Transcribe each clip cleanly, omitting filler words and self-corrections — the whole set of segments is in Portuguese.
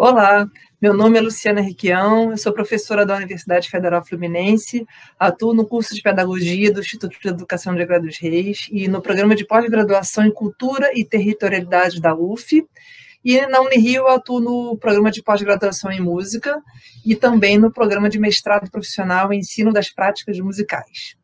Olá, meu nome é Luciana Requião, eu sou professora da Universidade Federal Fluminense, atuo no curso de Pedagogia do Instituto de Educação de Angra dos Reis e no programa de pós-graduação em Cultura e Territorialidade da UF, e na Unirio eu atuo no programa de pós-graduação em Música e também no programa de mestrado profissional em Ensino das Práticas Musicais.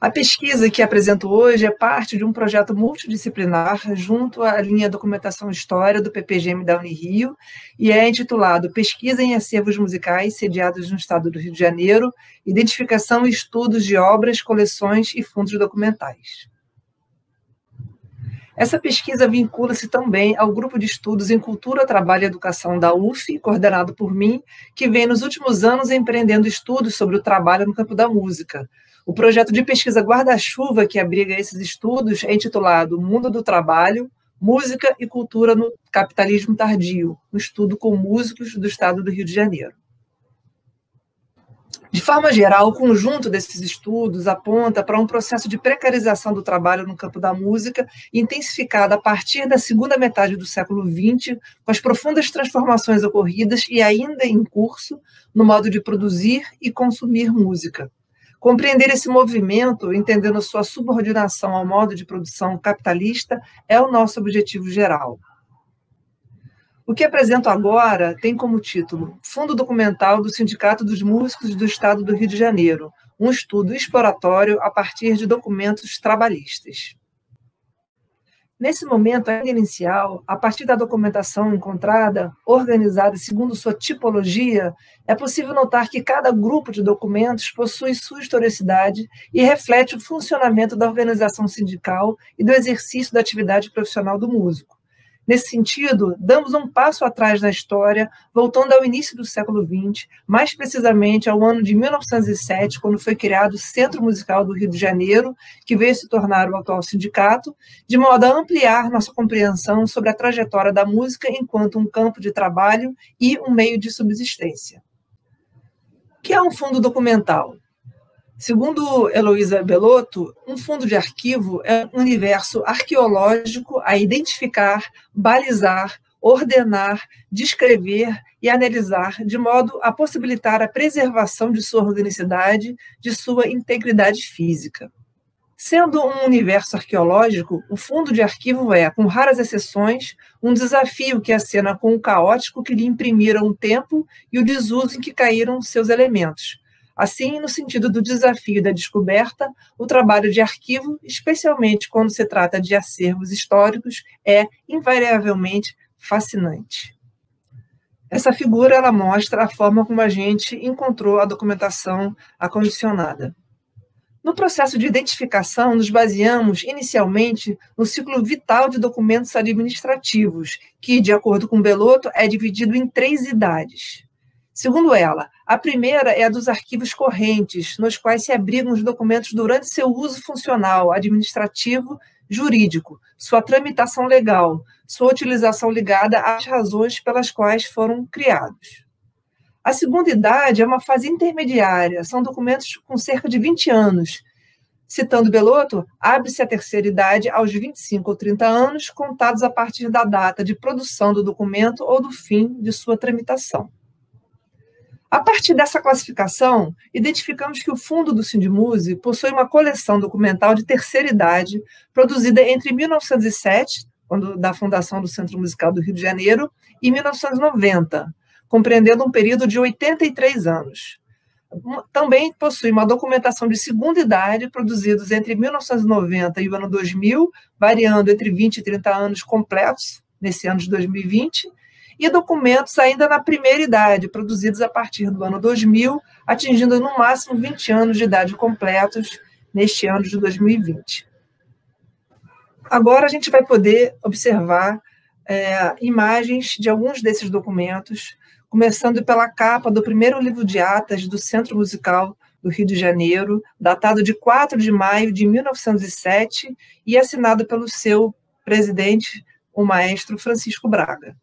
A pesquisa que apresento hoje é parte de um projeto multidisciplinar junto à linha Documentação História do PPGM da Unirio e é intitulado Pesquisa em Acervos Musicais sediados no Estado do Rio de Janeiro, Identificação e Estudos de Obras, Coleções e Fundos Documentais. Essa pesquisa vincula-se também ao grupo de estudos em Cultura, Trabalho e Educação da UF, coordenado por mim, que vem nos últimos anos empreendendo estudos sobre o trabalho no campo da música. O projeto de pesquisa Guarda-Chuva, que abriga esses estudos, é intitulado Mundo do Trabalho, Música e Cultura no Capitalismo Tardio, um estudo com músicos do Estado do Rio de Janeiro. De forma geral, o conjunto desses estudos aponta para um processo de precarização do trabalho no campo da música, intensificado a partir da segunda metade do século XX, com as profundas transformações ocorridas e ainda em curso no modo de produzir e consumir música. Compreender esse movimento, entendendo sua subordinação ao modo de produção capitalista, é o nosso objetivo geral. O que apresento agora tem como título Fundo Documental do Sindicato dos Músicos do Estado do Rio de Janeiro, um estudo exploratório a partir de documentos trabalhistas. Nesse momento ainda inicial, a partir da documentação encontrada, organizada segundo sua tipologia, é possível notar que cada grupo de documentos possui sua historicidade e reflete o funcionamento da organização sindical e do exercício da atividade profissional do músico. Nesse sentido, damos um passo atrás na história, voltando ao início do século XX, mais precisamente ao ano de 1907, quando foi criado o Centro Musical do Rio de Janeiro, que veio se tornar o atual sindicato, de modo a ampliar nossa compreensão sobre a trajetória da música enquanto um campo de trabalho e um meio de subsistência. O que é um fundo documental? Segundo Heloísa Belotto, um fundo de arquivo é um universo arqueológico a identificar, balizar, ordenar, descrever e analisar, de modo a possibilitar a preservação de sua organicidade, de sua integridade física. Sendo um universo arqueológico, o fundo de arquivo é, com raras exceções, um desafio que acena com o caótico que lhe imprimiram o tempo e o desuso em que caíram seus elementos. Assim, no sentido do desafio da descoberta, o trabalho de arquivo, especialmente quando se trata de acervos históricos, é invariavelmente fascinante. Essa figura ela mostra a forma como a gente encontrou a documentação acondicionada. No processo de identificação, nos baseamos inicialmente no ciclo vital de documentos administrativos, que, de acordo com Belotto, é dividido em 3 idades. Segundo ela, a primeira é a dos arquivos correntes, nos quais se abrigam os documentos durante seu uso funcional, administrativo, jurídico, sua tramitação legal, sua utilização ligada às razões pelas quais foram criados. A segunda idade é uma fase intermediária, são documentos com cerca de 20 anos. Citando Belotto, abre-se a terceira idade aos 25 ou 30 anos, contados a partir da data de produção do documento ou do fim de sua tramitação. A partir dessa classificação, identificamos que o Fundo do Sindimuse possui uma coleção documental de terceira idade, produzida entre 1907, quando da fundação do Centro Musical do Rio de Janeiro, e 1990, compreendendo um período de 83 anos. Também possui uma documentação de segunda idade, produzidos entre 1990 e o ano 2000, variando entre 20 e 30 anos completos, nesse ano de 2020, e documentos ainda na primeira idade, produzidos a partir do ano 2000, atingindo no máximo 20 anos de idade completos neste ano de 2020. Agora a gente vai poder observar imagens de alguns desses documentos, começando pela capa do primeiro livro de atas do Centro Musical do Rio de Janeiro, datado de 4 de maio de 1907 e assinado pelo seu presidente, o maestro Francisco Braga.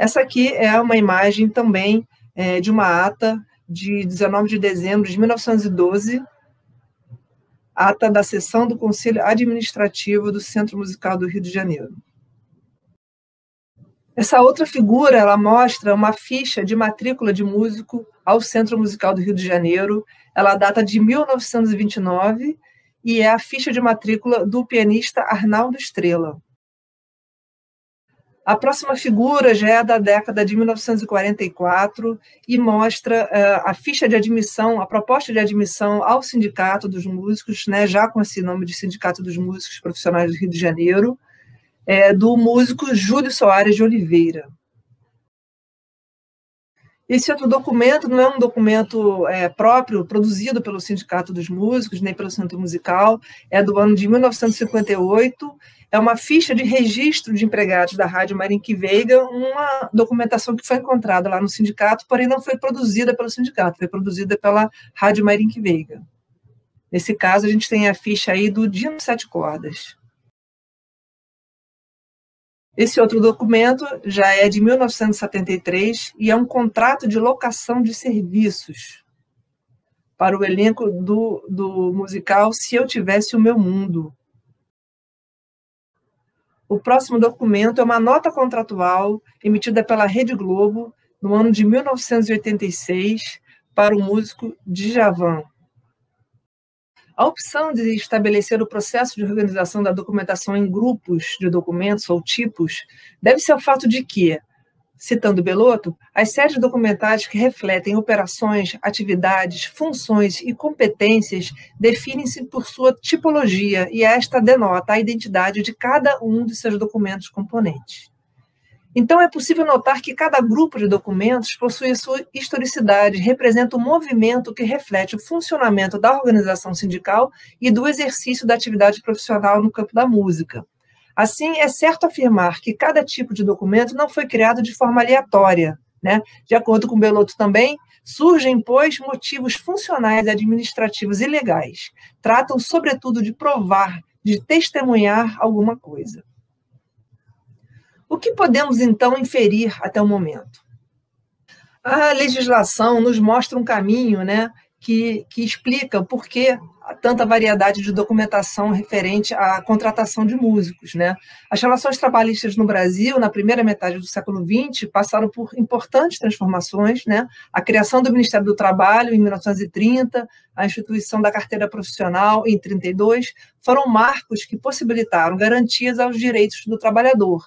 Essa aqui é uma imagem também de uma ata de 19 de dezembro de 1912, ata da sessão do Conselho Administrativo do Centro Musical do Rio de Janeiro. Essa outra figura, ela mostra uma ficha de matrícula de músico ao Centro Musical do Rio de Janeiro. Ela data de 1929 e é a ficha de matrícula do pianista Arnaldo Estrela. A próxima figura já é da década de 1944 e mostra a ficha de admissão, a proposta de admissão ao Sindicato dos Músicos, né, já com esse nome de Sindicato dos Músicos Profissionais do Rio de Janeiro, do músico Júlio Soares de Oliveira. Esse outro documento não é um documento próprio, produzido pelo Sindicato dos Músicos, nem pelo Centro Musical, é do ano de 1958, é uma ficha de registro de empregados da Rádio Marinque Veiga, uma documentação que foi encontrada lá no sindicato, porém não foi produzida pelo sindicato, foi produzida pela Rádio Marinque Veiga. Nesse caso, a gente tem a ficha aí do Dino Sete Cordas. Esse outro documento já é de 1973 e é um contrato de locação de serviços para o elenco do musical Se Eu Tivesse o Meu Mundo. O próximo documento é uma nota contratual emitida pela Rede Globo no ano de 1986 para o músico Djavan. A opção de estabelecer o processo de organização da documentação em grupos de documentos ou tipos deve-se ao fato de que, citando Belotto, as séries documentais que refletem operações, atividades, funções e competências definem-se por sua tipologia e esta denota a identidade de cada um de seus documentos componentes. Então, é possível notar que cada grupo de documentos possui sua historicidade, representa um movimento que reflete o funcionamento da organização sindical e do exercício da atividade profissional no campo da música. Assim, é certo afirmar que cada tipo de documento não foi criado de forma aleatória, né? De acordo com Belotto também, surgem, pois, motivos funcionais, administrativos e legais. Tratam, sobretudo, de provar, de testemunhar alguma coisa. O que podemos, então, inferir até o momento? A legislação nos mostra um caminho, né, que explica por que tanta variedade de documentação referente à contratação de músicos, né? As relações trabalhistas no Brasil, na primeira metade do século XX, passaram por importantes transformações, né? A criação do Ministério do Trabalho, em 1930, a instituição da carteira profissional, em 1932, foram marcos que possibilitaram garantias aos direitos do trabalhador.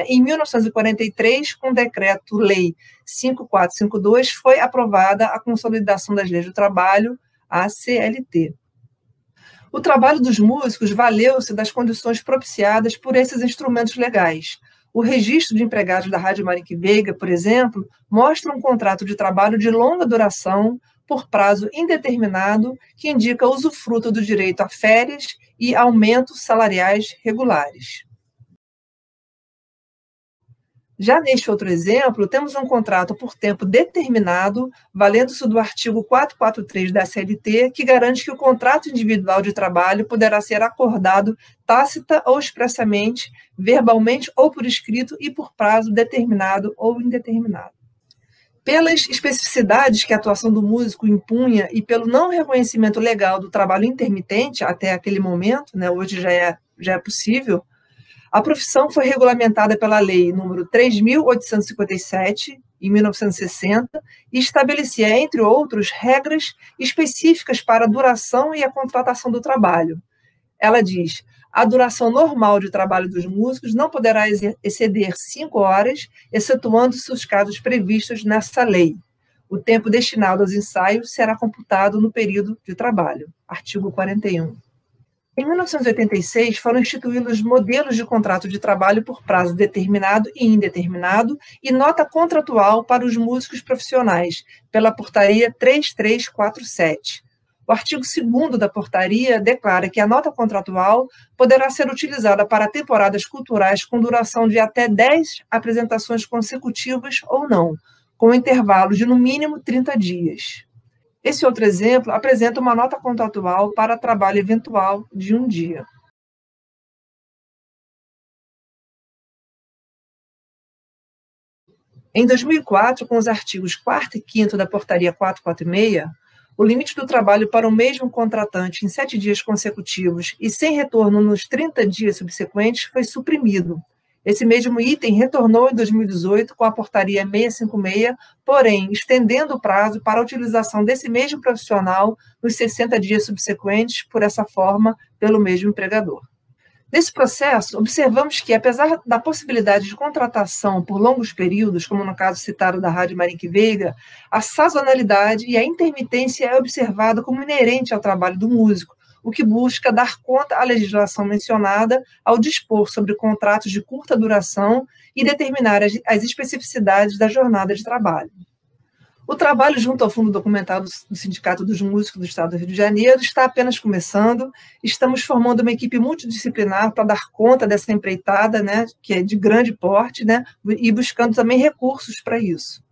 Em 1943, com o Decreto-Lei 5452, foi aprovada a Consolidação das Leis do Trabalho, a CLT. O trabalho dos músicos valeu-se das condições propiciadas por esses instrumentos legais. O registro de empregados da Rádio Marinque Veiga, por exemplo, mostra um contrato de trabalho de longa duração, por prazo indeterminado, que indica usufruto do direito a férias e aumentos salariais regulares. Já neste outro exemplo, temos um contrato por tempo determinado, valendo-se do artigo 443 da CLT, que garante que o contrato individual de trabalho poderá ser acordado tácita ou expressamente, verbalmente ou por escrito e por prazo determinado ou indeterminado. Pelas especificidades que a atuação do músico impunha e pelo não reconhecimento legal do trabalho intermitente até aquele momento, né, hoje já é possível, a profissão foi regulamentada pela Lei nº 3.857, em 1960, e estabelecia, entre outros, regras específicas para a duração e a contratação do trabalho. Ela diz: a duração normal de trabalho dos músicos não poderá exceder 5 horas, excetuando-se os casos previstos nessa lei. O tempo destinado aos ensaios será computado no período de trabalho. Artigo 41. Em 1986, foram instituídos modelos de contrato de trabalho por prazo determinado e indeterminado e nota contratual para os músicos profissionais, pela Portaria 3347. O artigo 2º da portaria declara que a nota contratual poderá ser utilizada para temporadas culturais com duração de até 10 apresentações consecutivas ou não, com intervalo de, no mínimo, 30 dias. Esse outro exemplo apresenta uma nota contratual para trabalho eventual de 1 dia. Em 2004, com os artigos 4º e 5º da Portaria 446, o limite do trabalho para o mesmo contratante em 7 dias consecutivos e sem retorno nos 30 dias subsequentes foi suprimido. Esse mesmo item retornou em 2018 com a portaria 656, porém, estendendo o prazo para a utilização desse mesmo profissional nos 60 dias subsequentes, por essa forma, pelo mesmo empregador. Nesse processo, observamos que, apesar da possibilidade de contratação por longos períodos, como no caso citado da Rádio Marique Veiga, a sazonalidade e a intermitência é observada como inerente ao trabalho do músico, o que busca dar conta à legislação mencionada ao dispor sobre contratos de curta duração e determinar as especificidades da jornada de trabalho. O trabalho junto ao Fundo Documental do Sindicato dos Músicos do Estado do Rio de Janeiro está apenas começando. Estamos formando uma equipe multidisciplinar para dar conta dessa empreitada, né, que é de grande porte, né, e buscando também recursos para isso.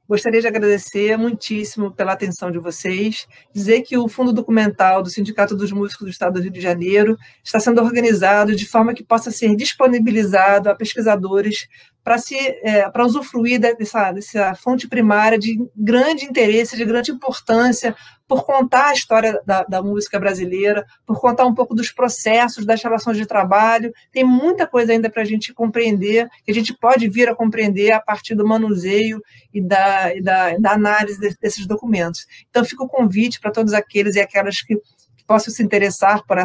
Gostaria de agradecer muitíssimo pela atenção de vocês, dizer que o Fundo Documental do Sindicato dos Músicos do Estado do Rio de Janeiro está sendo organizado de forma que possa ser disponibilizado a pesquisadores para usufruir dessa fonte primária de grande interesse, de grande importância, por contar a história da música brasileira, por contar um pouco dos processos, das relações de trabalho. Tem muita coisa ainda para a gente compreender, que a gente pode vir a compreender a partir do manuseio e da análise desses documentos. Então, fica o convite para todos aqueles e aquelas que possam se interessar por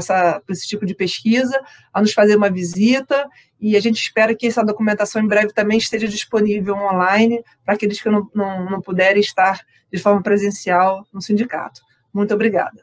esse tipo de pesquisa, a nos fazer uma visita, e a gente espera que essa documentação em breve também esteja disponível online para aqueles que não puderem estar de forma presencial no sindicato. Muito obrigada.